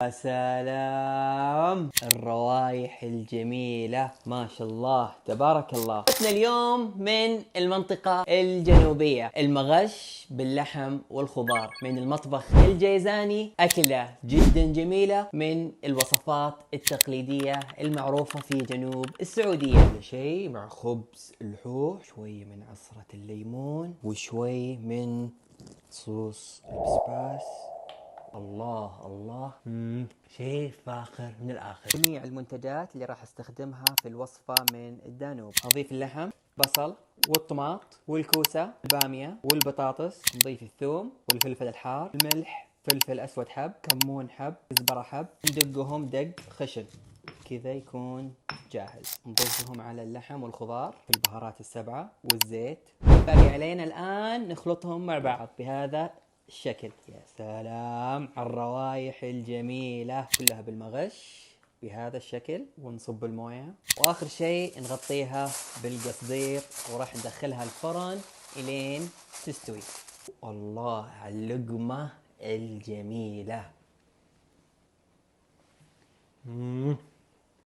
يا سلام، الروايح الجميلة ما شاء الله تبارك الله. حلقتنا اليوم من المنطقة الجنوبية، المغش باللحم والخضار من المطبخ الجيزاني، أكلة جدا جميلة من الوصفات التقليدية المعروفة في جنوب السعودية. شيء مع خبز الحوح، شوي من عصرة الليمون وشوي من صوص البسباس. الله الله، شيء فاخر من الآخر. جميع المنتجات اللي راح استخدمها في الوصفة من الدانوب. أضيف اللحم، بصل والطماط والكوسة، البامية والبطاطس. نضيف الثوم والفلفل الحار، الملح، فلفل أسود حب، كمون حب، كزبرة حب. ندقهم دق خشن كذا يكون جاهز. نضيفهم على اللحم والخضار في البهارات السبعة والزيت. باقي علينا الآن نخلطهم مع بعض بهذا الشكل. يا سلام على الروايح الجميلة، كلها بالمغش بهذا الشكل. ونصب الموية، واخر شيء نغطيها بالقصدير وراح ندخلها الفرن الين تستوي. الله على اللقمة الجميلة.